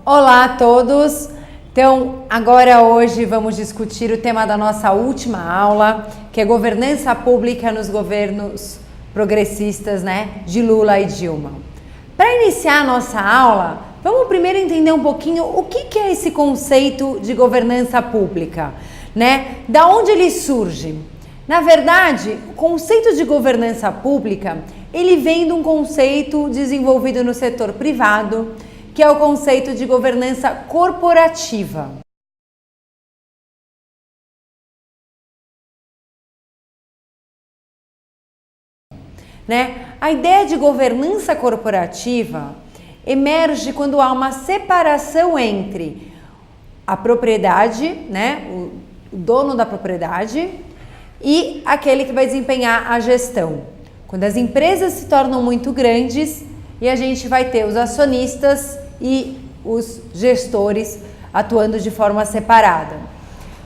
Olá a todos! Então, hoje vamos discutir o tema da nossa última aula, que é governança pública nos governos progressistas, de Lula e Dilma. Para iniciar a nossa aula, vamos primeiro entender um pouquinho o que é esse conceito de governança pública, Da onde ele surge? Na verdade, o conceito de governança pública, ele vem de um conceito desenvolvido no setor privado, que é o conceito de governança corporativa. A ideia de governança corporativa emerge quando há uma separação entre a propriedade, o dono da propriedade, e aquele que vai desempenhar a gestão. Quando as empresas se tornam muito grandes e a gente vai ter os acionistas e os gestores atuando de forma separada.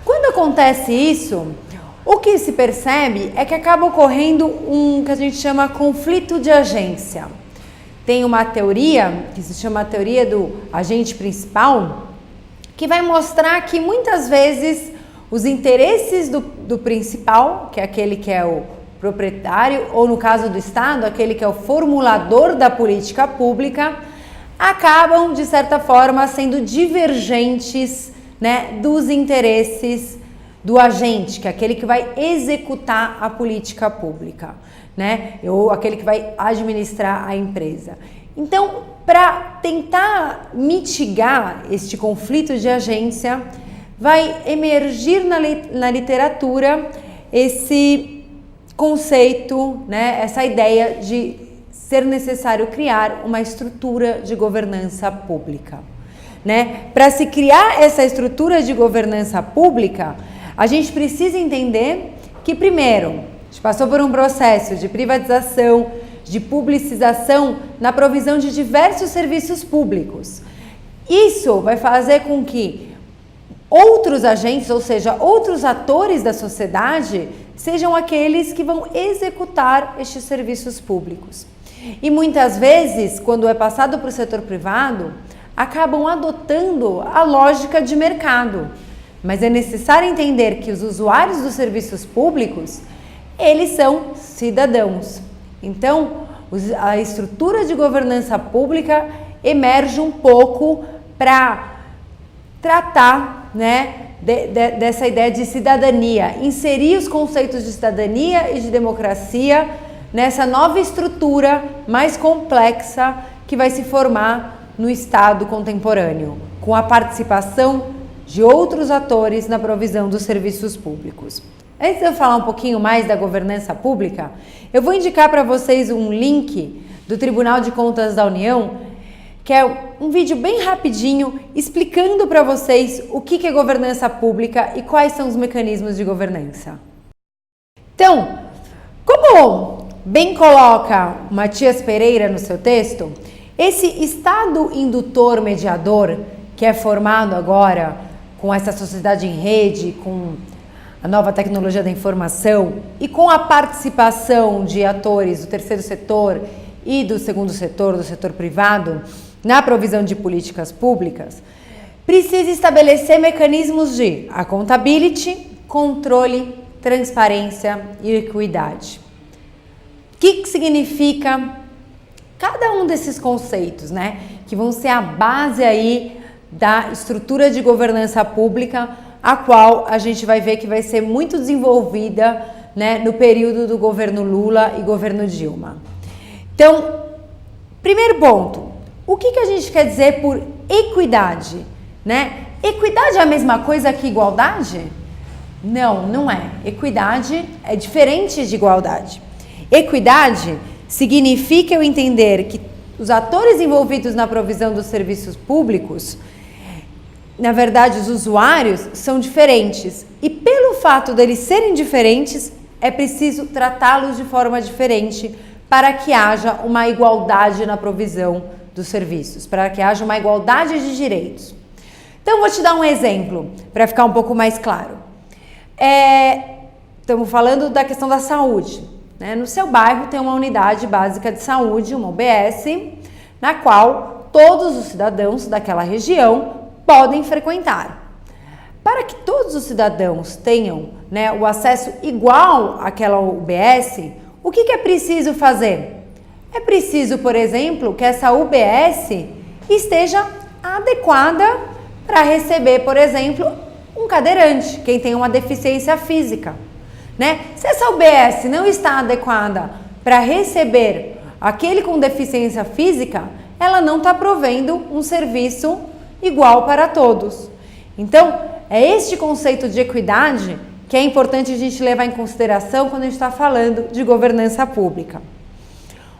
Quando acontece isso, o que se percebe é que acaba ocorrendo um que a gente chama conflito de agência. Tem uma teoria que se chama a teoria do agente principal, que vai mostrar que muitas vezes os interesses do principal, que é aquele que é o proprietário, ou no caso do Estado, aquele que é o formulador da política pública, acabam, de certa forma, sendo divergentes, dos interesses do agente, que é aquele que vai executar a política pública, ou aquele que vai administrar a empresa. Então, para tentar mitigar este conflito de agência, vai emergir na literatura esse conceito, essa ideia de ser necessário criar uma estrutura de governança pública. Para se criar essa estrutura de governança pública, a gente precisa entender que, primeiro, a gente passou por um processo de privatização, de publicização na provisão de diversos serviços públicos. Isso vai fazer com que outros agentes, ou seja, outros atores da sociedade, sejam aqueles que vão executar estes serviços públicos. E muitas vezes, quando é passado para o setor privado, acabam adotando a lógica de mercado. Mas é necessário entender que os usuários dos serviços públicos, eles são cidadãos. Então, a estrutura de governança pública emerge um pouco para tratar, dessa ideia de cidadania, inserir os conceitos de cidadania e de democracia nessa nova estrutura mais complexa que vai se formar no Estado contemporâneo, com a participação de outros atores na provisão dos serviços públicos. Antes de eu falar um pouquinho mais da governança pública, eu vou indicar para vocês um link do Tribunal de Contas da União, que é um vídeo bem rapidinho explicando para vocês o que é governança pública e quais são os mecanismos de governança. Então, como bem coloca Matias Pereira no seu texto, esse Estado indutor mediador, que é formado agora com essa sociedade em rede, com a nova tecnologia da informação e com a participação de atores do terceiro setor e do segundo setor, do setor privado, na provisão de políticas públicas, precisa estabelecer mecanismos de accountability, controle, transparência e equidade. O que significa cada um desses conceitos, que vão ser a base aí da estrutura de governança pública, a qual a gente vai ver que vai ser muito desenvolvida, no período do governo Lula e governo Dilma. Então, primeiro ponto, o que a gente quer dizer por equidade, Equidade é a mesma coisa que igualdade? Não, não é. Equidade é diferente de igualdade. Equidade significa eu entender que os atores envolvidos na provisão dos serviços públicos, na verdade, os usuários são diferentes. E pelo fato deles serem diferentes, é preciso tratá-los de forma diferente para que haja uma igualdade na provisão dos serviços, para que haja uma igualdade de direitos. Então, vou te dar um exemplo para ficar um pouco mais claro. Estamos falando da questão da saúde. No seu bairro tem uma unidade básica de saúde, uma UBS, na qual todos os cidadãos daquela região podem frequentar. Para que todos os cidadãos tenham, né, o acesso igual àquela UBS, o que é preciso fazer? É preciso, por exemplo, que essa UBS esteja adequada para receber, por exemplo, um cadeirante, quem tem uma deficiência física, né? Se essa UBS não está adequada para receber aquele com deficiência física, ela não está provendo um serviço igual para todos. Então, é este conceito de equidade que é importante a gente levar em consideração quando a gente está falando de governança pública.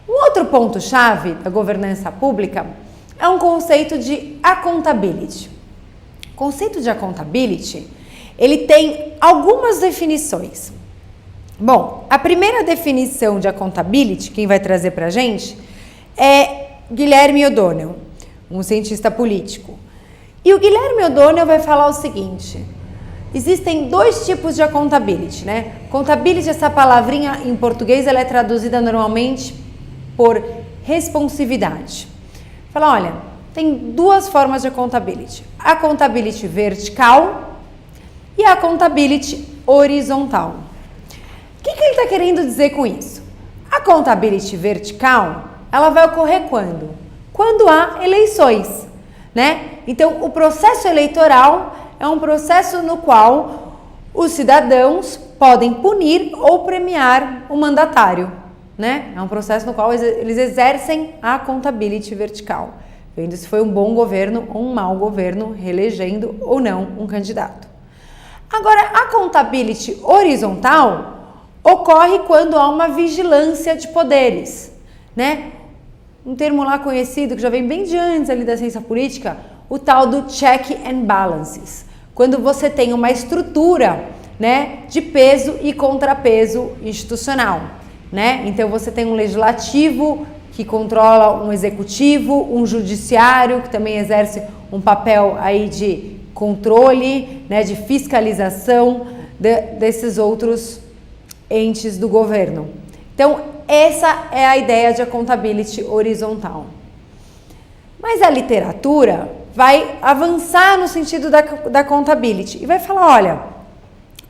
Um outro ponto-chave da governança pública é um conceito de accountability. O conceito de accountability, ele tem algumas definições. Bom, a primeira definição de accountability, quem vai trazer para a gente, é Guilherme O'Donnell, um cientista político. E o Guilherme O'Donnell vai falar o seguinte: existem dois tipos de accountability, né? Accountability, essa palavrinha em português, ela é traduzida normalmente por responsividade. Fala, olha, tem duas formas de accountability: a accountability vertical e a accountability horizontal. O que ele está querendo dizer com isso? A accountability vertical, ela vai ocorrer quando? Quando há eleições, né? Então, o processo eleitoral é um processo no qual os cidadãos podem punir ou premiar o mandatário, né? É um processo no qual eles exercem a accountability vertical, vendo se foi um bom governo ou um mau governo, reelegendo ou não um candidato. Agora, a accountability horizontal ocorre quando há uma vigilância de poderes, né? Um termo lá conhecido, que já vem bem de antes ali da ciência política, o tal do check and balances. Quando você tem uma estrutura, né, de peso e contrapeso institucional, né? Então você tem um legislativo que controla um executivo, um judiciário que também exerce um papel aí de controle, né, de fiscalização desses outros entes do governo. Então, essa é a ideia de accountability horizontal. Mas a literatura vai avançar no sentido da accountability e vai falar, olha,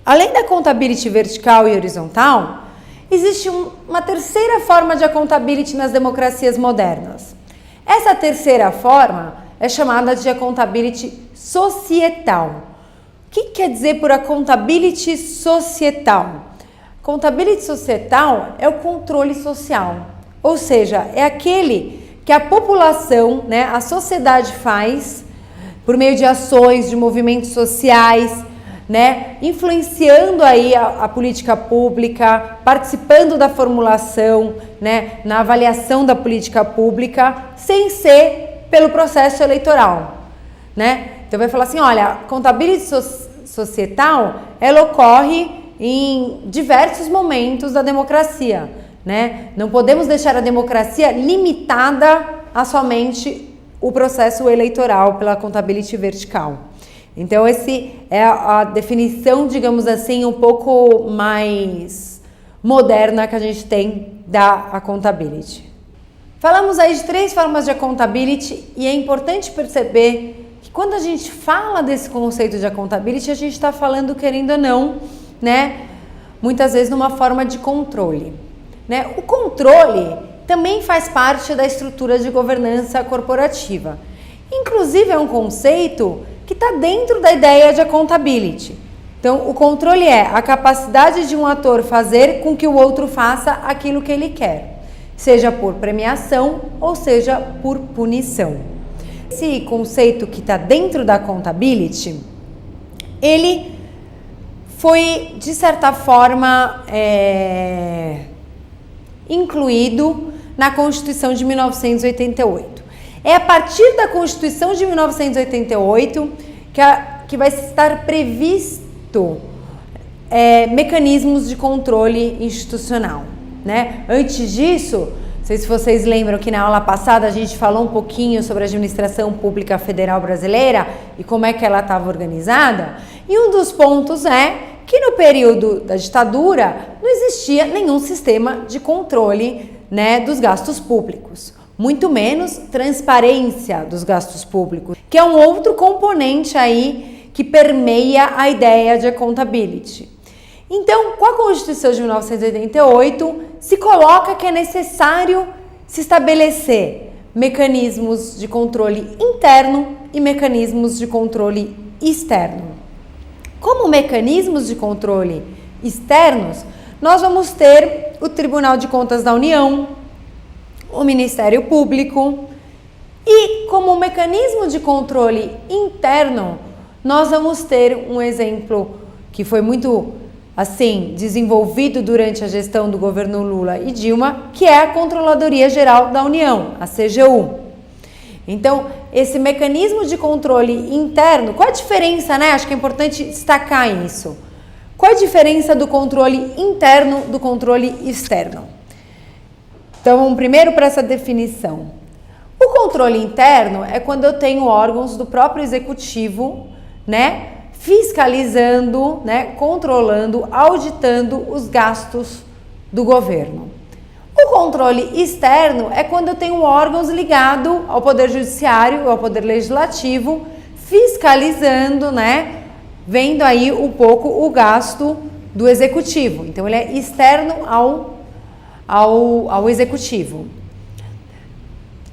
além da accountability vertical e horizontal, existe uma terceira forma de accountability nas democracias modernas. Essa terceira forma é chamada de accountability societal. O que quer dizer por accountability societal? Accountability societal é o controle social, ou seja, é aquele que a população, né, a sociedade faz por meio de ações, de movimentos sociais, né, influenciando aí a política pública, participando da formulação, né, na avaliação da política pública, sem ser pelo processo eleitoral, né? Então vai falar assim, olha, a accountability societal, ela ocorre em diversos momentos da democracia, né? Não podemos deixar a democracia limitada a somente o processo eleitoral pela accountability vertical. Então, esse é a definição, digamos assim, um pouco mais moderna que a gente tem da accountability. Falamos aí de 3 formas de accountability e é importante perceber que quando a gente fala desse conceito de accountability, a gente está falando, querendo ou não, né, muitas vezes numa forma de controle, né? O controle também faz parte da estrutura de governança corporativa. Inclusive é um conceito que está dentro da ideia de accountability. Então, o controle é a capacidade de um ator fazer com que o outro faça aquilo que ele quer, seja por premiação ou seja por punição. Esse conceito que está dentro da accountability, ele foi, de certa forma, incluído na Constituição de 1988. É a partir da Constituição de 1988 que vai estar previsto mecanismos de controle institucional, né? Antes disso, não sei se vocês lembram que na aula passada a gente falou um pouquinho sobre a administração pública federal brasileira e como é que ela estava organizada, e um dos pontos é que no período da ditadura não existia nenhum sistema de controle, né, dos gastos públicos. muito menos transparência dos gastos públicos, que é um outro componente aí que permeia a ideia de accountability. Então, com a Constituição de 1988, se coloca que é necessário se estabelecer mecanismos de controle interno e mecanismos de controle externo. Como mecanismos de controle externos, nós vamos ter o Tribunal de Contas da União, o Ministério Público, e como mecanismo de controle interno, nós vamos ter um exemplo que foi muito desenvolvido durante a gestão do governo Lula e Dilma, que é a Controladoria Geral da União, a CGU. Então, esse mecanismo de controle interno, qual a diferença, né? Acho que é importante destacar isso. Qual a diferença do controle interno do controle externo? Então, vamos primeiro para essa definição. O controle interno é quando eu tenho órgãos do próprio executivo, né, fiscalizando, né, controlando, auditando os gastos do governo. O controle externo é quando eu tenho órgãos ligados ao Poder Judiciário, ao Poder Legislativo, fiscalizando, né, vendo aí um pouco o gasto do Executivo. Então, ele é externo ao Executivo.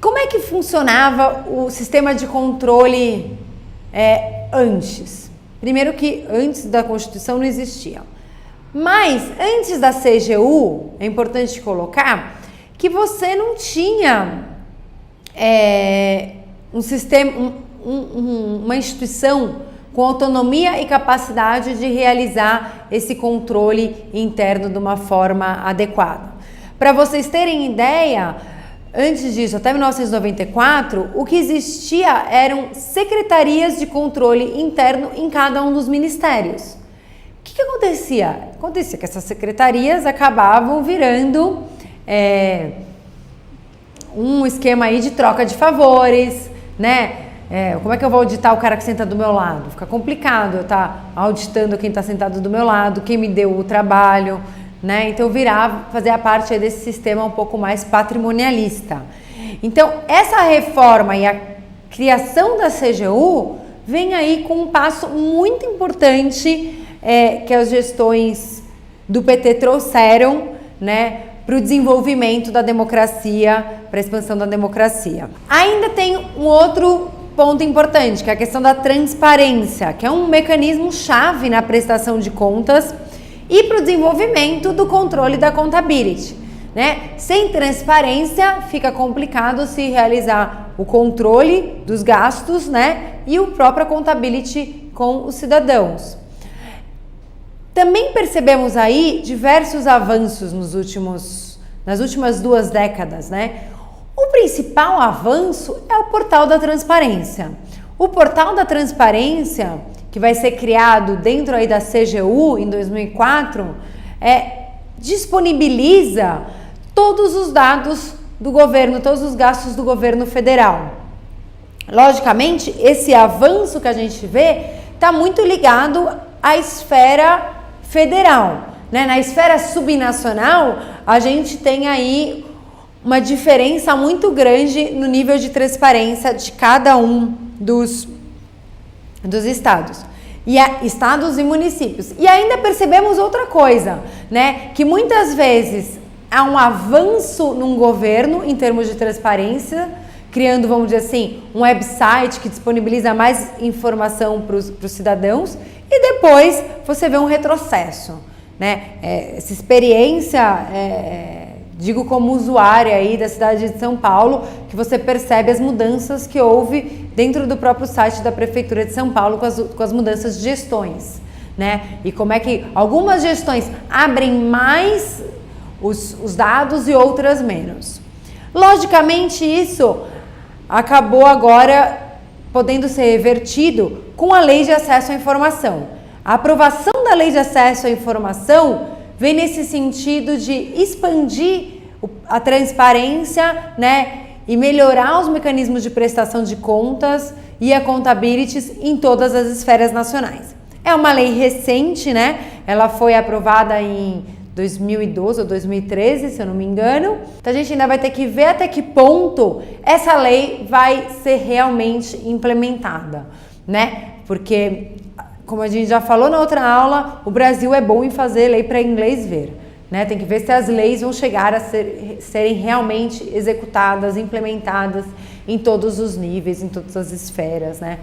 Como é que funcionava o sistema de controle antes? Primeiro que antes da Constituição não existia. Mas antes da CGU, é importante colocar que você não tinha um sistema, uma instituição com autonomia e capacidade de realizar esse controle interno de uma forma adequada. Para vocês terem ideia, antes disso, até 1994, o que existia eram secretarias de controle interno em cada um dos ministérios. O que acontecia? Acontecia que essas secretarias acabavam virando um esquema aí de troca de favores, né? Como é que eu vou auditar o cara que senta do meu lado? Fica complicado eu estar auditando quem está sentado do meu lado, quem me deu o trabalho, né? Então fazer a parte desse sistema um pouco mais patrimonialista. Então essa reforma e a criação da CGU vem aí com um passo muito importante que as gestões do PT trouxeram, né, para o desenvolvimento da democracia, para a expansão da democracia. Ainda tem um outro ponto importante, que é a questão da transparência, que é um mecanismo chave na prestação de contas e para o desenvolvimento do controle da accountability, né? Sem transparência fica complicado se realizar o controle dos gastos, né? E o próprio accountability com os cidadãos. Também percebemos aí diversos avanços nas últimas 2 décadas, né? O principal avanço é o Portal da Transparência. O Portal da Transparência, que vai ser criado dentro aí da CGU em 2004, disponibiliza todos os dados do governo, todos os gastos do governo federal. Logicamente, esse avanço que a gente vê está muito ligado à esfera federal, né? Na esfera subnacional, a gente tem aí uma diferença muito grande no nível de transparência de cada um dos estados. Estados e municípios. E ainda percebemos outra coisa, né? Que muitas vezes há um avanço num governo em termos de transparência, criando, vamos dizer assim, um website que disponibiliza mais informação para os cidadãos, e depois você vê um retrocesso, né? Essa experiência, digo como usuária aí da cidade de São Paulo, que você percebe as mudanças que houve dentro do próprio site da Prefeitura de São Paulo com as mudanças de gestões, né? E como é que algumas gestões abrem mais os dados e outras menos. Logicamente, isso acabou agora podendo ser revertido com a Lei de Acesso à Informação. A aprovação da Lei de Acesso à Informação vem nesse sentido de expandir a transparência, né, e melhorar os mecanismos de prestação de contas e accountability em todas as esferas nacionais. É uma lei recente, né? Ela foi aprovada em 2012 ou 2013, se eu não me engano. Então a gente ainda vai ter que ver até que ponto essa lei vai ser realmente implementada, né? Porque, como a gente já falou na outra aula, o Brasil é bom em fazer lei para inglês ver, né? Tem que ver se as leis vão chegar a serem realmente executadas, implementadas em todos os níveis, em todas as esferas, né?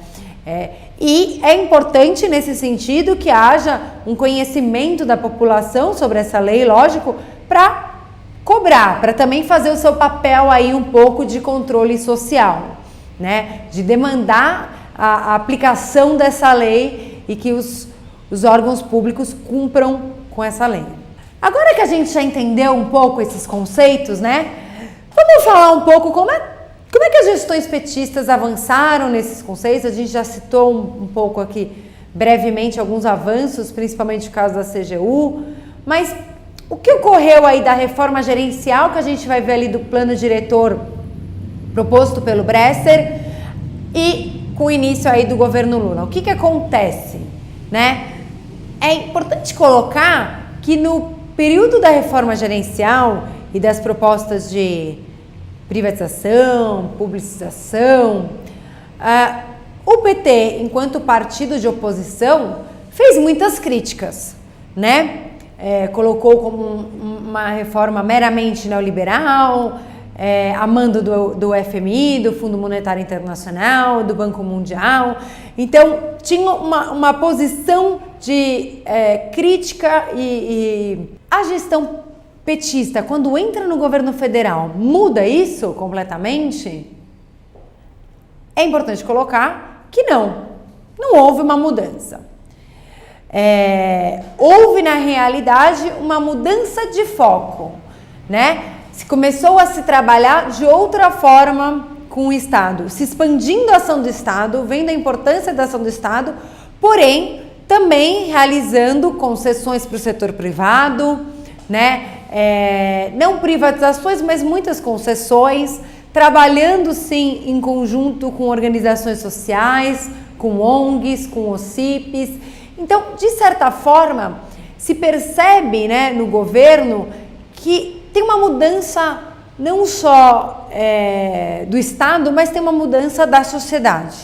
E é importante nesse sentido que haja um conhecimento da população sobre essa lei, lógico, para cobrar, para também fazer o seu papel aí um pouco de controle social, né? De demandar a aplicação dessa lei e que os órgãos públicos cumpram com essa lei. Agora que a gente já entendeu um pouco esses conceitos, né? Vamos falar um pouco como é que as gestões petistas avançaram nesses conceitos. A gente já citou um pouco aqui brevemente alguns avanços, principalmente no caso da CGU, mas o que ocorreu aí da reforma gerencial que a gente vai ver ali do plano diretor proposto pelo Bresser e com o início aí do governo Lula? O que acontece, né? É importante colocar que no período da reforma gerencial e das propostas de privatização, publicização, o PT, enquanto partido de oposição, fez muitas críticas, né? Colocou como uma reforma meramente neoliberal, a mando do FMI, do Fundo Monetário Internacional, do Banco Mundial. Então, tinha uma posição de crítica e a gestão petista, quando entra no governo federal, muda isso completamente? É importante colocar que não houve uma mudança. Houve, na realidade, uma mudança de foco, né? Começou a se trabalhar de outra forma com o Estado, se expandindo a ação do Estado, vendo a importância da ação do Estado, porém, também realizando concessões para o setor privado, né? Não privatizações, mas muitas concessões, trabalhando sim em conjunto com organizações sociais, com ONGs, com OCIPs. Então, de certa forma, se percebe, né, no governo que tem uma mudança não só do Estado, mas tem uma mudança da sociedade,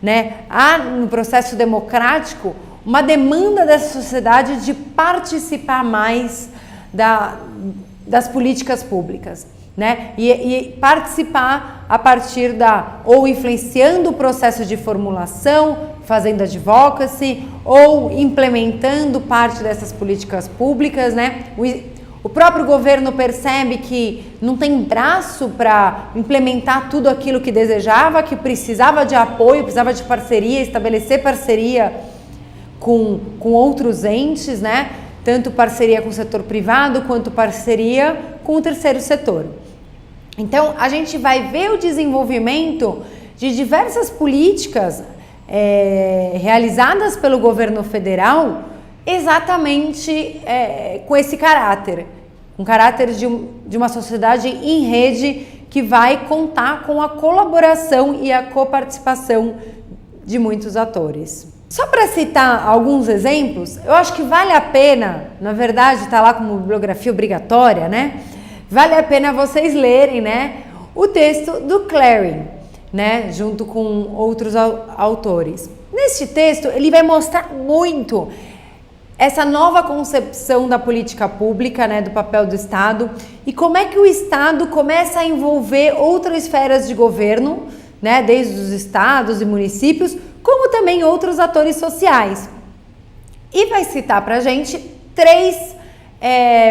né? Há no processo democrático uma demanda dessa sociedade de participar mais das políticas públicas, né? E participar a partir ou influenciando o processo de formulação, fazendo advocacy, ou implementando parte dessas políticas públicas, né? O próprio governo percebe que não tem braço para implementar tudo aquilo que desejava, que precisava de apoio, precisava de parceria, estabelecer parceria com outros entes, né? Tanto parceria com o setor privado, quanto parceria com o terceiro setor. Então, a gente vai ver o desenvolvimento de diversas políticas realizadas pelo governo federal exatamente com esse caráter, um caráter de uma sociedade em rede que vai contar com a colaboração e a coparticipação de muitos atores. Só para citar alguns exemplos, eu acho que vale a pena, na verdade está lá como bibliografia obrigatória, né? Vale a pena vocês lerem, né, o texto do Clary, né, junto com outros autores. Neste texto, ele vai mostrar muito essa nova concepção da política pública, né, do papel do Estado e como é que o Estado começa a envolver outras esferas de governo, né, desde os estados e municípios, como também outros atores sociais. E vai citar para a gente 3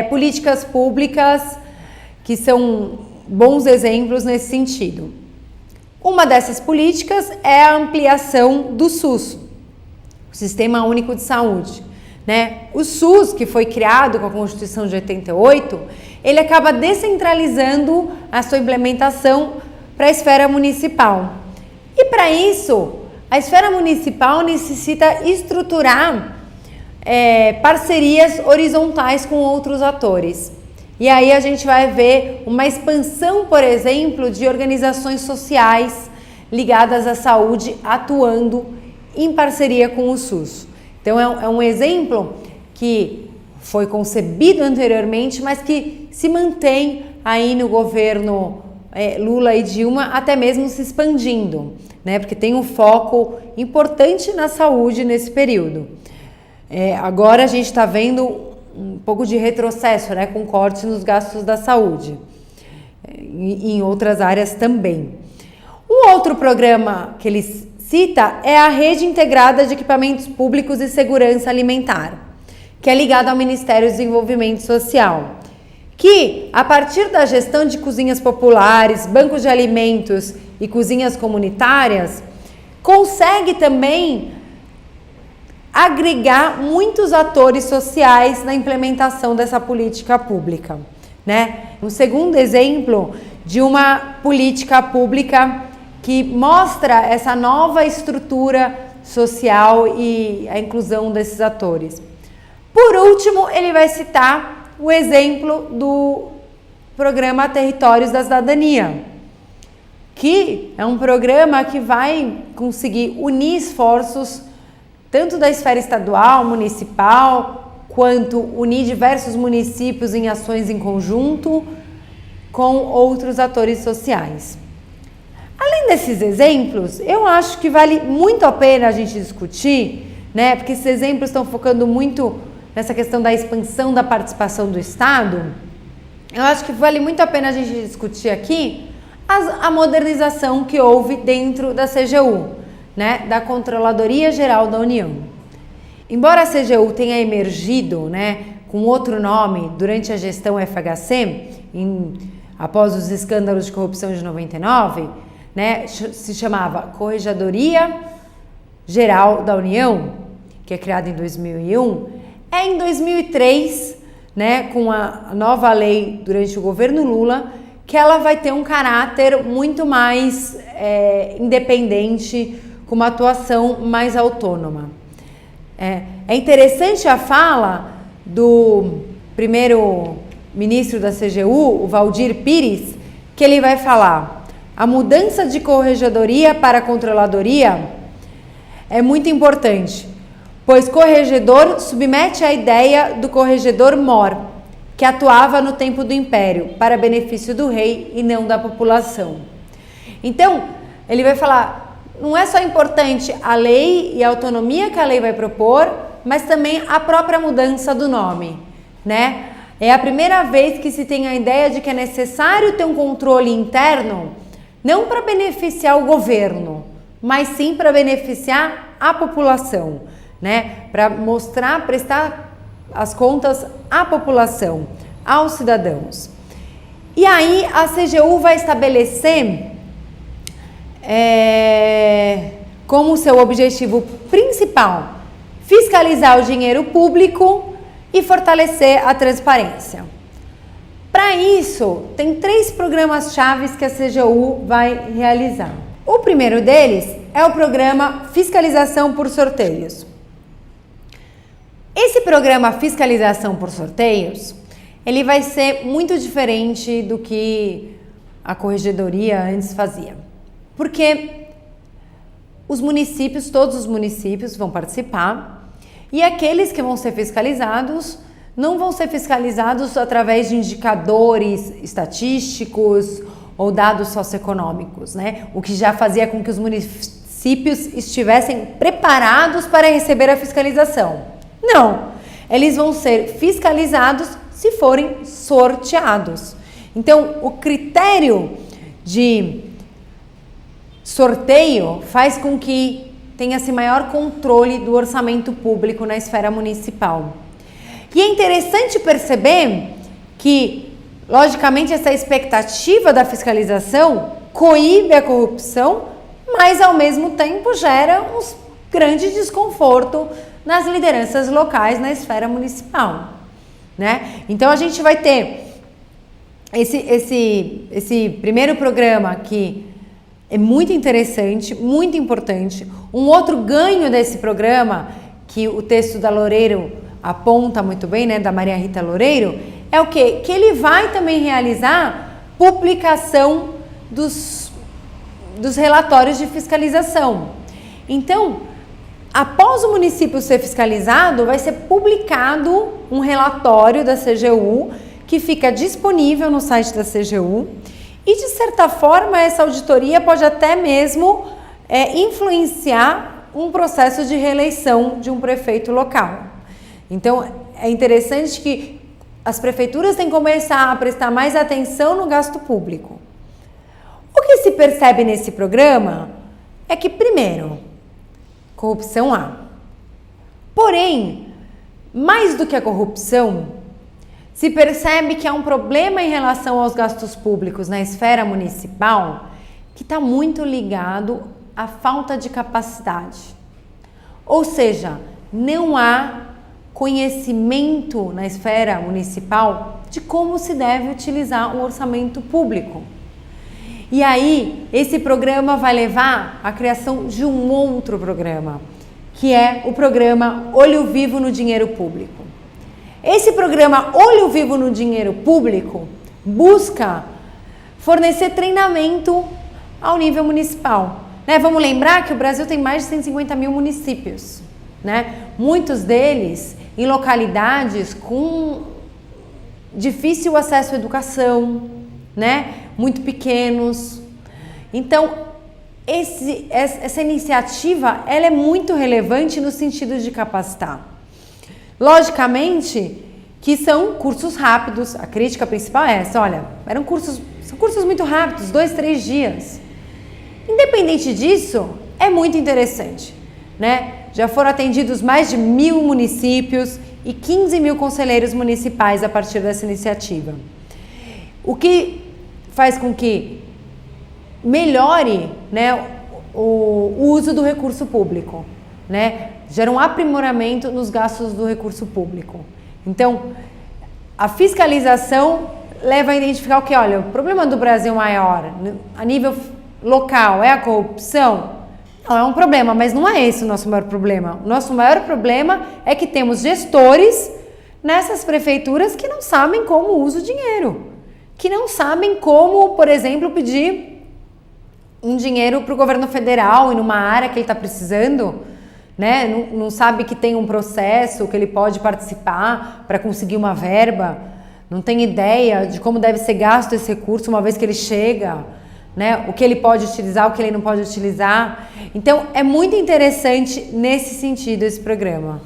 políticas públicas que são bons exemplos nesse sentido. Uma dessas políticas é a ampliação do SUS, o Sistema Único de Saúde, né? O SUS, que foi criado com a Constituição de 88, ele acaba descentralizando a sua implementação para a esfera municipal. E para isso, a esfera municipal necessita estruturar parcerias horizontais com outros atores. E aí a gente vai ver uma expansão, por exemplo, de organizações sociais ligadas à saúde atuando em parceria com o SUS. Então é um exemplo que foi concebido anteriormente, mas que se mantém aí no governo Lula e Dilma, até mesmo se expandindo, né? Porque tem um foco importante na saúde nesse período. Agora a gente está vendo um pouco de retrocesso, né? Com cortes nos gastos da saúde, e em outras áreas também. Um outro programa que ele cita é a Rede Integrada de Equipamentos Públicos e Segurança Alimentar, que é ligado ao Ministério do Desenvolvimento Social, que, a partir da gestão de cozinhas populares, bancos de alimentos e cozinhas comunitárias, consegue também agregar muitos atores sociais na implementação dessa política pública, né? Um segundo exemplo de uma política pública que mostra essa nova estrutura social e a inclusão desses atores. Por último, ele vai citar o exemplo do programa Territórios da Cidadania, que é um programa que vai conseguir unir esforços tanto da esfera estadual, municipal, quanto unir diversos municípios em ações em conjunto com outros atores sociais. Além desses exemplos, eu acho que vale muito a pena a gente discutir, né? Porque esses exemplos estão focando muito nessa questão da expansão da participação do Estado. Eu acho que vale muito a pena a gente discutir aqui a modernização que houve dentro da CGU, né? Da Controladoria Geral da União. Embora a CGU tenha emergido, né, com outro nome durante a gestão FHC, após os escândalos de corrupção de 99, né, se chamava Corregedoria Geral da União, que é criada em 2001. Em 2003, né, com a nova lei durante o governo Lula, que ela vai ter um caráter muito mais independente, com uma atuação mais autônoma. É interessante a fala do primeiro ministro da CGU, o Valdir Pires, que ele vai falar: a mudança de corregedoria para controladoria é muito importante, pois corregedor submete a ideia do corregedor-mor, que atuava no tempo do Império, para benefício do rei e não da população. Então, ele vai falar, não é só importante a lei e a autonomia que a lei vai propor, mas também a própria mudança do nome, né? É a primeira vez que se tem a ideia de que é necessário ter um controle interno, não para beneficiar o governo, mas sim para beneficiar a população, né? Para mostrar, prestar as contas à população, aos cidadãos. E aí a CGU vai estabelecer como seu objetivo principal fiscalizar o dinheiro público e fortalecer a transparência. Para isso, tem 3 programas-chave que a CGU vai realizar. O primeiro deles é o programa Fiscalização por Sorteios. Esse programa Fiscalização por Sorteios, ele vai ser muito diferente do que a corregedoria antes fazia. Porque os municípios, todos os municípios vão participar, e aqueles que vão ser fiscalizados não vão ser fiscalizados através de indicadores estatísticos ou dados socioeconômicos, né? O que já fazia com que os municípios estivessem preparados para receber a fiscalização. Não, eles vão ser fiscalizados se forem sorteados. Então, o critério de sorteio faz com que tenha-se maior controle do orçamento público na esfera municipal. E é interessante perceber que, logicamente, essa expectativa da fiscalização coíbe a corrupção, mas, ao mesmo tempo, gera um grande desconforto nas lideranças locais na esfera municipal, né? Então, a gente vai ter esse primeiro programa que é muito interessante, muito importante. Um outro ganho desse programa, que o texto da Loureiro aponta muito bem, né, da Maria Rita Loureiro, é o quê? Que ele vai também realizar publicação dos relatórios de fiscalização. Então, Após o município ser fiscalizado, vai ser publicado um relatório da CGU que fica disponível no site da CGU e, de certa forma, essa auditoria pode até mesmo influenciar um processo de reeleição de um prefeito local. Então, é interessante que as prefeituras têm que começar a prestar mais atenção no gasto público. O que se percebe nesse programa é que, primeiro, corrupção há. Porém, mais do que a corrupção, se percebe que há um problema em relação aos gastos públicos na esfera municipal que está muito ligado à falta de capacidade. Ou seja, não há conhecimento na esfera municipal de como se deve utilizar o orçamento público. E aí, esse programa vai levar à criação de um outro programa, que é o programa Olho Vivo no Dinheiro Público. Esse programa Olho Vivo no Dinheiro Público busca fornecer treinamento ao nível municipal. Vamos lembrar que o Brasil tem mais de 150 mil municípios, muitos deles em localidades com difícil acesso à educação, muito pequenos. Então, essa iniciativa ela é muito relevante no sentido de capacitar. Logicamente que são cursos rápidos, a crítica principal é essa, olha, são cursos muito rápidos, 2, 3 dias. Independente disso, é muito interessante, Já foram atendidos mais de 1.000 municípios e 15 mil conselheiros municipais a partir dessa iniciativa. O que faz com que melhore, o uso do recurso público, Gera um aprimoramento nos gastos do recurso público. Então, a fiscalização leva a identificar o que, olha, o problema do Brasil maior, a nível local, é a corrupção? Não, é um problema, mas não é esse o nosso maior problema. O nosso maior problema é que temos gestores nessas prefeituras que não sabem como usa o dinheiro, que não sabem como, por exemplo, pedir um dinheiro para o governo federal e numa área que ele está precisando, não sabe que tem um processo que ele pode participar para conseguir uma verba, não tem ideia de como deve ser gasto esse recurso uma vez que ele chega, o que ele pode utilizar, o que ele não pode utilizar. Então, é muito interessante nesse sentido esse programa.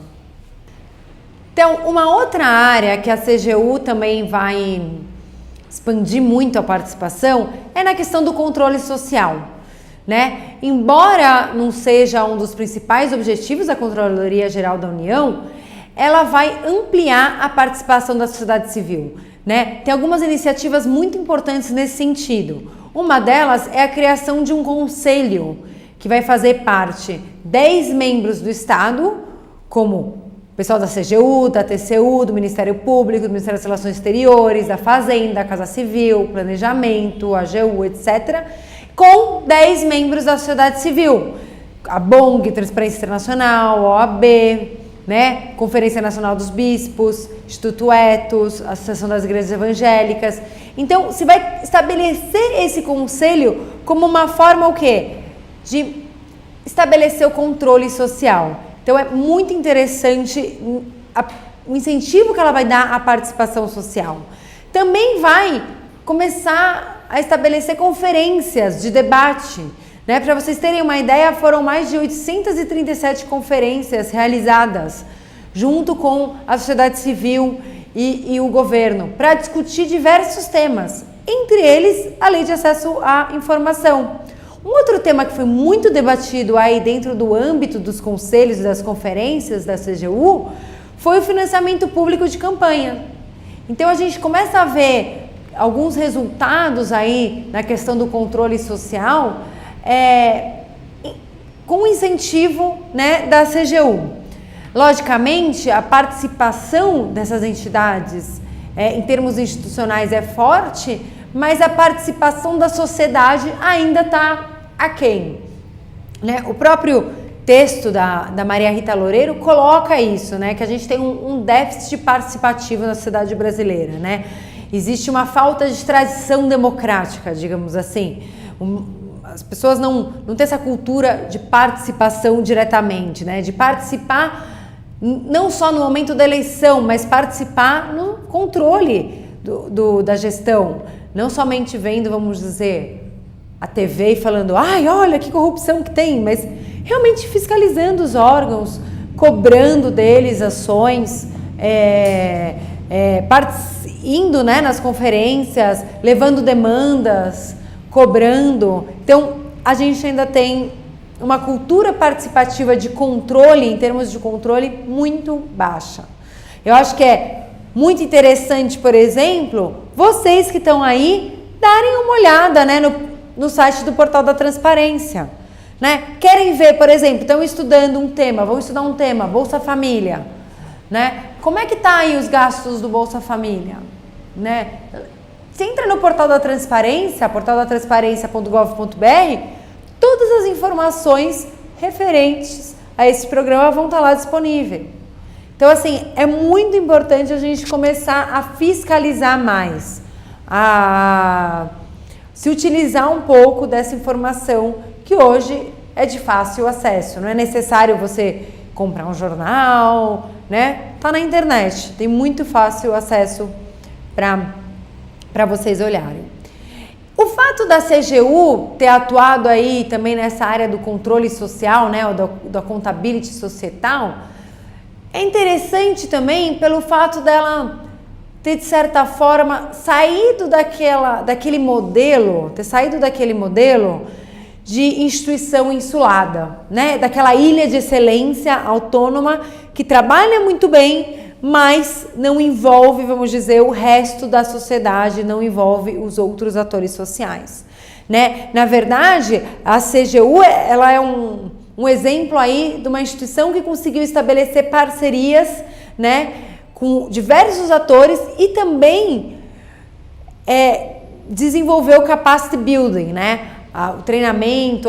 Então, uma outra área que a CGU também vai expandir muito a participação é na questão do controle social. Embora não seja um dos principais objetivos da Controladoria Geral da União, ela vai ampliar a participação da sociedade civil, Tem algumas iniciativas muito importantes nesse sentido. Uma delas é a criação de um conselho que vai fazer parte 10 membros do Estado, como pessoal da CGU, da TCU, do Ministério Público, do Ministério das Relações Exteriores, da Fazenda, Casa Civil, Planejamento, AGU, etc., com 10 membros da sociedade civil, a BONG, Transparência Internacional, OAB, Conferência Nacional dos Bispos, Instituto Etos, Associação das Igrejas Evangélicas. Então, se vai estabelecer esse conselho como uma forma o quê? De estabelecer o controle social. Então, é muito interessante o incentivo que ela vai dar à participação social. Também vai começar a estabelecer conferências de debate. Para vocês terem uma ideia, foram mais de 837 conferências realizadas junto com a sociedade civil e o governo para discutir diversos temas, entre eles a lei de acesso à informação. Um outro tema que foi muito debatido aí dentro do âmbito dos conselhos e das conferências da CGU foi o financiamento público de campanha. Então a gente começa a ver alguns resultados aí na questão do controle social com incentivo da CGU. Logicamente, a participação dessas entidades em termos institucionais é forte, mas a participação da sociedade ainda está aquém. O próprio texto da Maria Rita Loureiro coloca isso, que a gente tem um déficit participativo na sociedade brasileira, Existe uma falta de tradição democrática, digamos assim. as pessoas não têm essa cultura de participação diretamente, né? De participar não só no momento da eleição, mas participar no controle da gestão. Não somente vendo, vamos dizer, a TV e falando, ai, olha que corrupção que tem, mas realmente fiscalizando os órgãos, cobrando deles ações, indo, né, nas conferências, levando demandas, cobrando. Então, a gente ainda tem uma cultura participativa de controle, em termos de controle, muito baixa. Eu acho que é muito interessante, por exemplo, vocês que estão aí, darem uma olhada, né, no site do Portal da Transparência. Né? Querem ver, por exemplo, estão estudando um tema, vão estudar um tema, Bolsa Família. Né? Como é que está aí os gastos do Bolsa Família? Né? Você entra no Portal da Transparência, portaldatransparencia.gov.br, todas as informações referentes a esse programa vão estar lá disponíveis. Então, assim, é muito importante a gente começar a fiscalizar mais, a se utilizar um pouco dessa informação que hoje é de fácil acesso. Não é necessário você comprar um jornal, né? Tá na internet, tem muito fácil acesso para vocês olharem. O fato da CGU ter atuado aí também nessa área do controle social, né, ou da accountability societal, é interessante também pelo fato dela ter, de certa forma, saído daquele modelo de instituição insulada, né, daquela ilha de excelência autônoma que trabalha muito bem, mas não envolve, vamos dizer, o resto da sociedade, não envolve os outros atores sociais, né? Na verdade, a CGU, ela é um exemplo aí de uma instituição que conseguiu estabelecer parcerias, né, com diversos atores e também desenvolver o capacity building, né? O treinamento,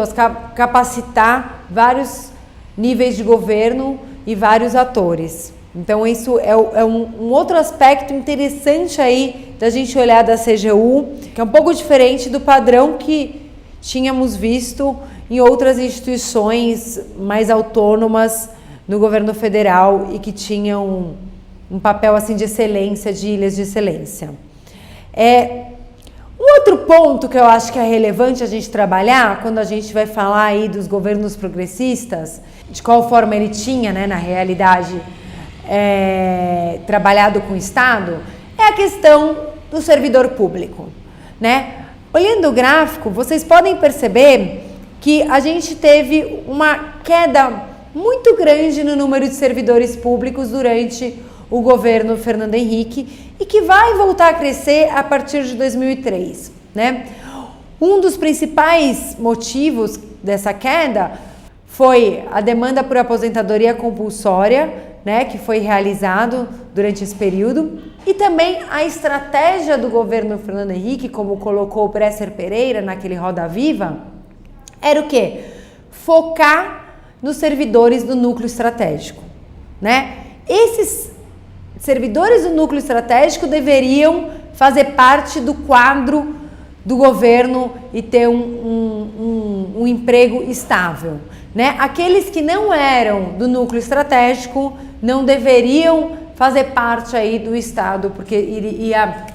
capacitar vários níveis de governo e vários atores. Então, isso é um outro aspecto interessante aí da gente olhar da CGU, que é um pouco diferente do padrão que tínhamos visto em outras instituições mais autônomas no governo federal e que tinham um papel assim de excelência, de ilhas de excelência. Um outro ponto que eu acho que é relevante a gente trabalhar quando a gente vai falar aí dos governos progressistas, de qual forma ele tinha, né, na realidade, trabalhado com o Estado, é a questão do servidor público, né? Olhando o gráfico, vocês podem perceber que a gente teve uma queda muito grande no número de servidores públicos durante o governo Fernando Henrique e que vai voltar a crescer a partir de 2003, né? Um dos principais motivos dessa queda foi a demanda por aposentadoria compulsória, né, que foi realizado durante esse período, e também a estratégia do governo Fernando Henrique, como colocou o Bresser Pereira naquele Roda Viva, era o quê? Focar nos servidores do núcleo estratégico, né? Esses servidores do núcleo estratégico deveriam fazer parte do quadro do governo e ter um emprego estável, né? Aqueles que não eram do núcleo estratégico não deveriam fazer parte aí do Estado, porque iria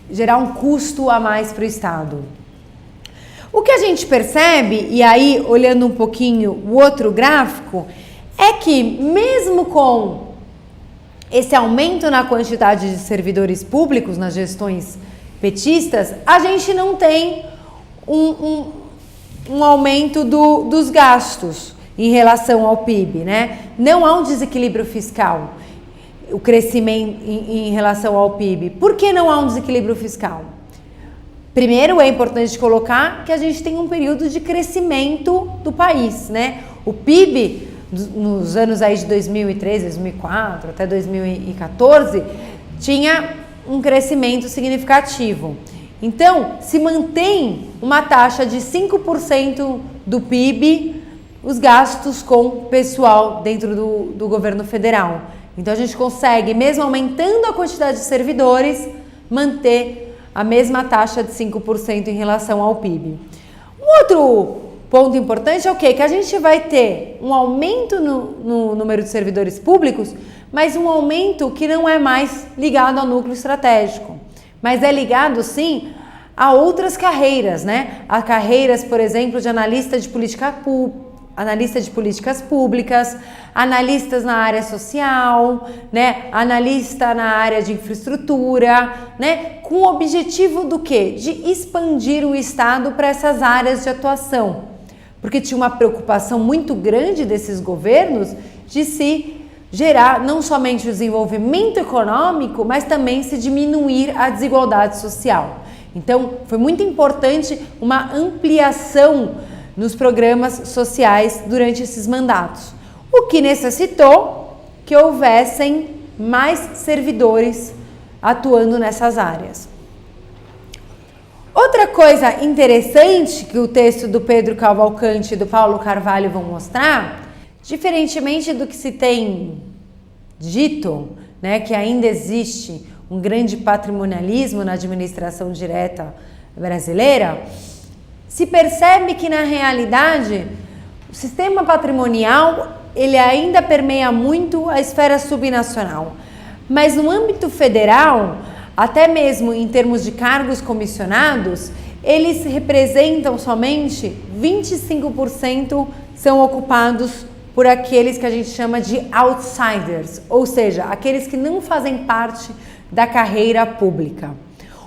gerar um custo a mais para o Estado. O que a gente percebe, e aí olhando um pouquinho o outro gráfico, é que mesmo com esse aumento na quantidade de servidores públicos nas gestões petistas, a gente não tem um aumento dos gastos em relação ao PIB, né? Não há um desequilíbrio fiscal, o crescimento em relação ao PIB. Por que não há um desequilíbrio fiscal? Primeiro, é importante colocar que a gente tem um período de crescimento do país, né? O PIB, nos anos aí de 2003, 2004 até 2014, tinha um crescimento significativo. Então, se mantém uma taxa de 5% do PIB os gastos com pessoal dentro do governo federal. Então, a gente consegue, mesmo aumentando a quantidade de servidores, manter a mesma taxa de 5% em relação ao PIB. Um outro ponto importante é o quê? Que a gente vai ter um aumento no número de servidores públicos, mas um aumento que não é mais ligado ao núcleo estratégico, mas é ligado sim a outras carreiras, né? A carreiras, por exemplo, de analista de políticas públicas, analistas na área social, né? Analista na área de infraestrutura, né? Com o objetivo do quê? De expandir o Estado para essas áreas de atuação. Porque tinha uma preocupação muito grande desses governos de se gerar não somente o desenvolvimento econômico, mas também se diminuir a desigualdade social. Então, foi muito importante uma ampliação nos programas sociais durante esses mandatos, o que necessitou que houvessem mais servidores atuando nessas áreas. Outra coisa interessante que o texto do Pedro Cavalcante e do Paulo Carvalho vão mostrar, diferentemente do que se tem dito, né, que ainda existe um grande patrimonialismo na administração direta brasileira, se percebe que na realidade o sistema patrimonial ele ainda permeia muito a esfera subnacional, mas no âmbito federal, até mesmo em termos de cargos comissionados, eles representam somente 25% são ocupados por aqueles que a gente chama de outsiders, ou seja, aqueles que não fazem parte da carreira pública.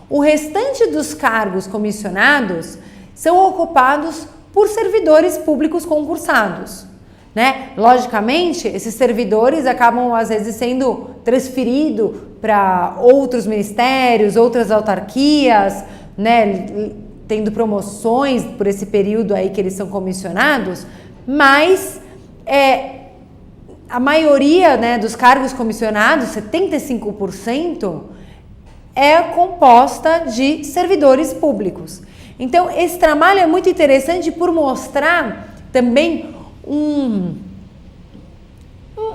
O restante dos cargos comissionados são ocupados por servidores públicos concursados, né? Logicamente, esses servidores acabam às vezes sendo transferidos para outros ministérios, outras autarquias, né? Tendo promoções por esse período aí que eles são comissionados, mas a maioria, né, dos cargos comissionados, 75%, é composta de servidores públicos. Então, esse trabalho é muito interessante por mostrar também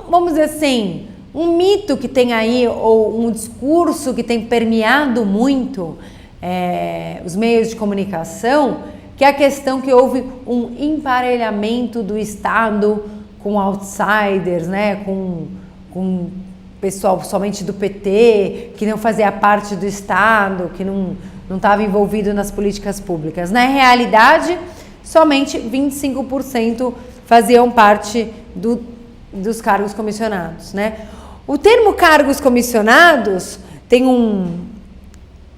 vamos dizer assim, um mito que tem aí, ou um discurso que tem permeado muito os meios de comunicação, que é a questão que houve um emparelhamento do Estado com outsiders, né, com pessoal somente do PT, que não fazia parte do Estado, que não estava envolvido nas políticas públicas. Na realidade, somente 25% faziam parte dos cargos comissionados, né? O termo cargos comissionados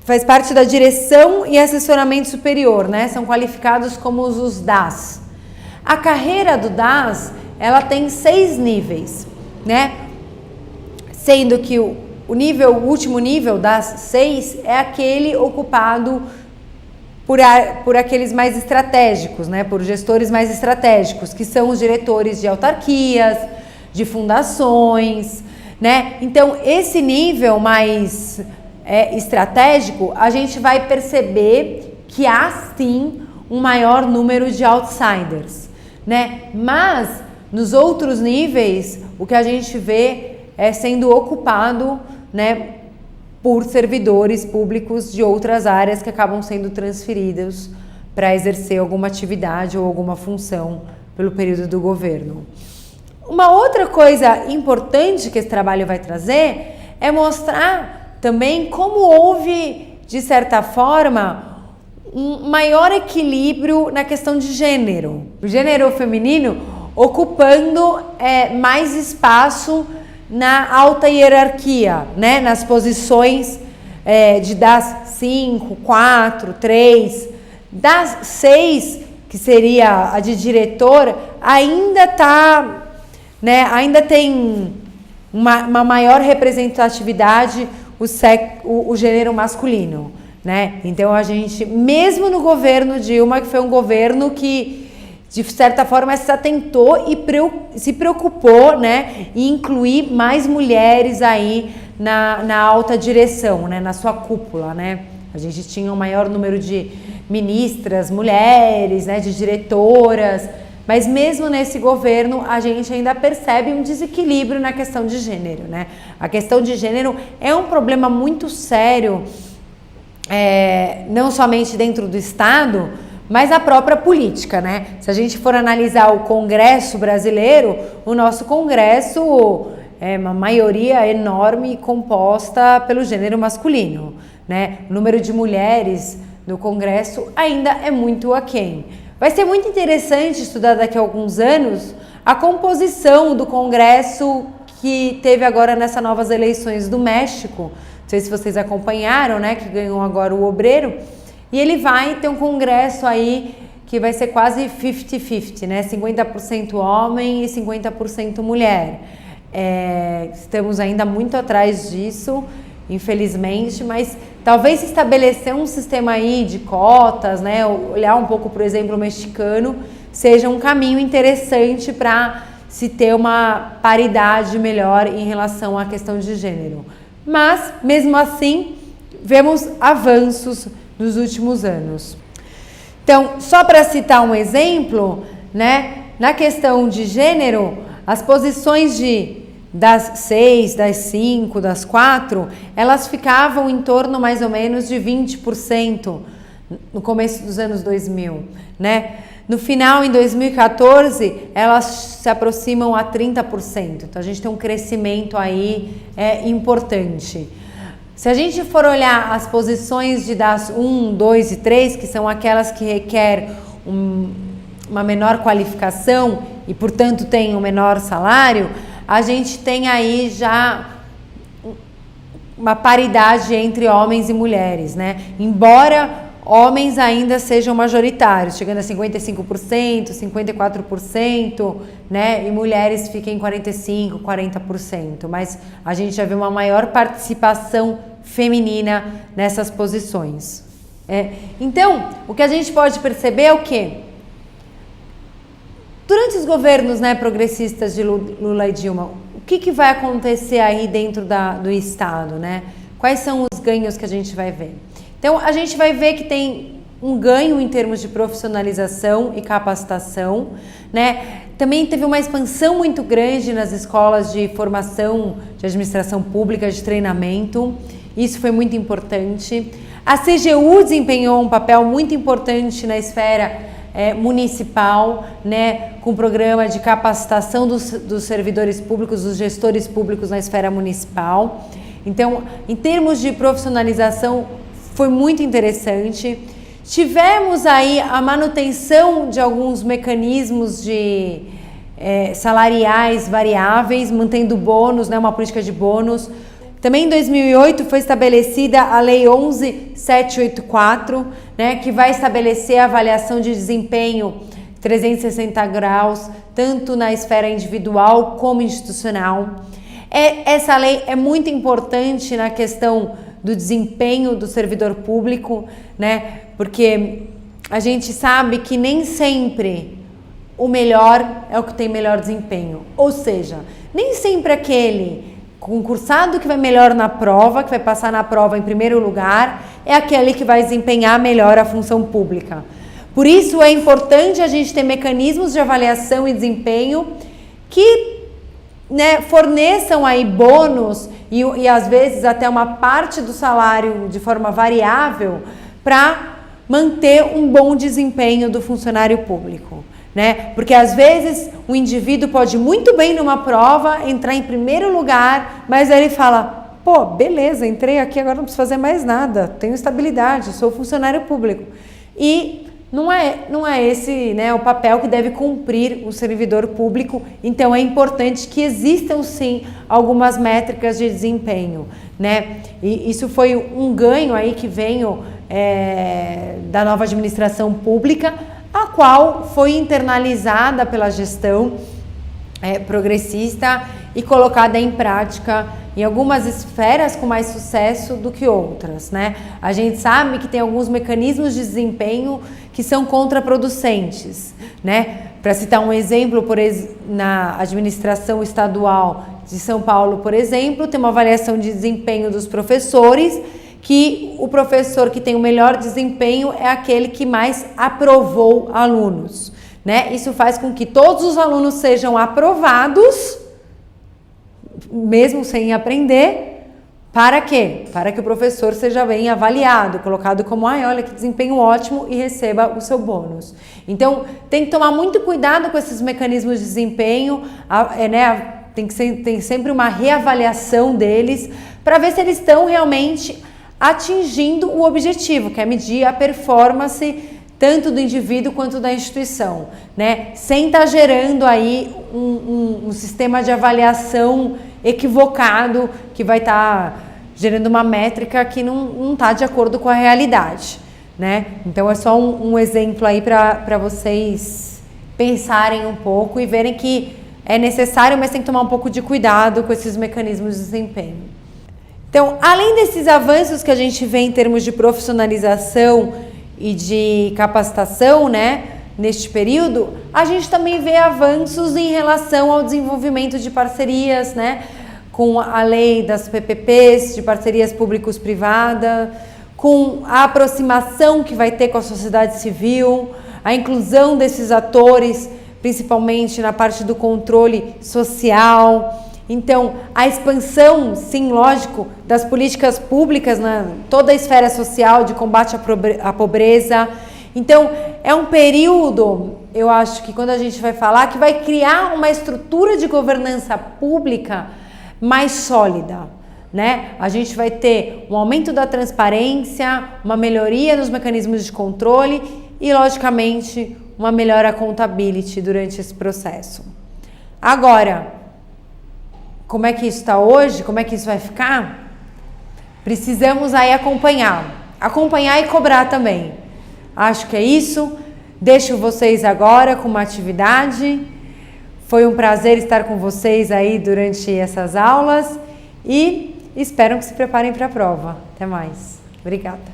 faz parte da direção e assessoramento superior, né? São qualificados como os DAS. A carreira do DAS, ela tem 6 níveis, né? Sendo que o último nível das 6 é aquele ocupado por aqueles mais estratégicos, né? Por gestores mais estratégicos, que são os diretores de autarquias, de fundações, né? Então, esse nível mais estratégico, a gente vai perceber que há sim um maior número de outsiders, né? Mas nos outros níveis, o que a gente vê é sendo ocupado, né, por servidores públicos de outras áreas que acabam sendo transferidos para exercer alguma atividade ou alguma função pelo período do governo. Uma outra coisa importante que esse trabalho vai trazer é mostrar também como houve, de certa forma, um maior equilíbrio na questão de gênero. O gênero feminino ocupando mais espaço na alta hierarquia, né? Nas posições de das 5, 4, 3, das 6, que seria a de diretor, ainda tá, né? Ainda tem uma maior representatividade o gênero masculino, né? Então a gente, mesmo no governo Dilma, que foi um governo que de certa forma se atentou e se preocupou, né, em incluir mais mulheres aí na alta direção, né, na sua cúpula, né? A gente tinha um maior número de ministras, mulheres, né, de diretoras, mas mesmo nesse governo a gente ainda percebe um desequilíbrio na questão de gênero, né? A questão de gênero é um problema muito sério, não somente dentro do Estado, mas a própria política, né? Se a gente for analisar o Congresso brasileiro, o nosso Congresso é uma maioria enorme composta pelo gênero masculino, né? O número de mulheres no Congresso ainda é muito aquém. Vai ser muito interessante estudar daqui a alguns anos a composição do Congresso que teve agora nessas novas eleições do México. Não sei se vocês acompanharam, né? Que ganhou agora o Obreiro. E ele vai ter um congresso aí que vai ser quase 50-50, né? 50% homem e 50% mulher. Estamos ainda muito atrás disso, infelizmente, mas talvez estabelecer um sistema aí de cotas, né? Olhar um pouco, por exemplo, o mexicano, seja um caminho interessante para se ter uma paridade melhor em relação à questão de gênero. Mas, mesmo assim, vemos avanços nos últimos anos. Então, só para citar um exemplo, né, na questão de gênero, as posições das 6, das 5, das 4, elas ficavam em torno mais ou menos de 20% no começo dos anos 2000, né? No final, em 2014, elas se aproximam a 30%. Então, a gente tem um crescimento aí importante. Se a gente for olhar as posições de das 1, 2 e 3, que são aquelas que requer uma menor qualificação e, portanto, tem um menor salário, a gente tem aí já uma paridade entre homens e mulheres, né? Embora homens ainda sejam majoritários, chegando a 55%, 54%, né? E mulheres fiquem 45%, 40%. Mas a gente já vê uma maior participação feminina nessas posições. Então, o que a gente pode perceber é o quê? Durante os governos, né, progressistas de Lula e Dilma, o que vai acontecer aí dentro do Estado, né? Quais são os ganhos que a gente vai ver? Então, a gente vai ver que tem um ganho em termos de profissionalização e capacitação, né? Também teve uma expansão muito grande nas escolas de formação de administração pública, de treinamento. Isso foi muito importante. A CGU desempenhou um papel muito importante na esfera municipal, né? Com o programa de capacitação dos servidores públicos, dos gestores públicos na esfera municipal. Então, em termos de profissionalização, foi muito interessante. Tivemos aí a manutenção de alguns mecanismos de salariais variáveis, mantendo bônus, né, uma política de bônus. Também em 2008 foi estabelecida a Lei 11.784, né, que vai estabelecer a avaliação de desempenho 360 graus, tanto na esfera individual como institucional. Essa lei é muito importante na questão do desempenho do servidor público, né? Porque a gente sabe que nem sempre o melhor é o que tem melhor desempenho. Ou seja, nem sempre aquele concursado que vai melhor na prova, que vai passar na prova em primeiro lugar, é aquele que vai desempenhar melhor a função pública. Por isso é importante a gente ter mecanismos de avaliação e desempenho que, né, forneçam aí bônus e às vezes até uma parte do salário de forma variável para manter um bom desempenho do funcionário público, né? Porque às vezes o indivíduo pode muito bem numa prova, entrar em primeiro lugar, mas aí ele fala, pô, beleza, entrei aqui, agora não preciso fazer mais nada, tenho estabilidade, sou funcionário público. E não é esse, né, o papel que deve cumprir o servidor público. Então é importante que existam sim algumas métricas de desempenho, né? E isso foi um ganho aí que veio da nova administração pública, a qual foi internalizada pela gestão progressista e colocada em prática em algumas esferas com mais sucesso do que outras, né? A gente sabe que tem alguns mecanismos de desempenho que são contraproducentes, né? Para citar um exemplo, na administração estadual de São Paulo, por exemplo, tem uma avaliação de desempenho dos professores, que o professor que tem o melhor desempenho é aquele que mais aprovou alunos, né? Isso faz com que todos os alunos sejam aprovados, mesmo sem aprender, Para quê? Para que o professor seja bem avaliado, colocado como, ai, olha que desempenho ótimo e receba o seu bônus. Então, tem que tomar muito cuidado com esses mecanismos de desempenho, né? Tem sempre uma reavaliação deles para ver se eles estão realmente atingindo o objetivo, que é medir a performance tanto do indivíduo quanto da instituição, né? Sem estar gerando aí um sistema de avaliação equivocado que vai estar gerando uma métrica que não está de acordo com a realidade, né? Então é só um exemplo aí para vocês pensarem um pouco e verem que é necessário, mas tem que tomar um pouco de cuidado com esses mecanismos de desempenho. Então, além desses avanços que a gente vê em termos de profissionalização e de capacitação, né, neste período, a gente também vê avanços em relação ao desenvolvimento de parcerias, né, com a lei das PPPs, de parcerias públicos-privadas, com a aproximação que vai ter com a sociedade civil, a inclusão desses atores, principalmente na parte do controle social. Então, a expansão, sim, lógico, das políticas públicas na toda a esfera social de combate à pobreza. Então, é um período, eu acho que quando a gente vai falar, que vai criar uma estrutura de governança pública mais sólida, né? A gente vai ter um aumento da transparência, uma melhoria nos mecanismos de controle e, logicamente, uma melhor accountability durante esse processo. Agora, como é que isso está hoje? Como é que isso vai ficar? Precisamos aí acompanhar e cobrar também. Acho que é isso. Deixo vocês agora com uma atividade. Foi um prazer estar com vocês aí durante essas aulas e espero que se preparem para a prova. Até mais. Obrigada.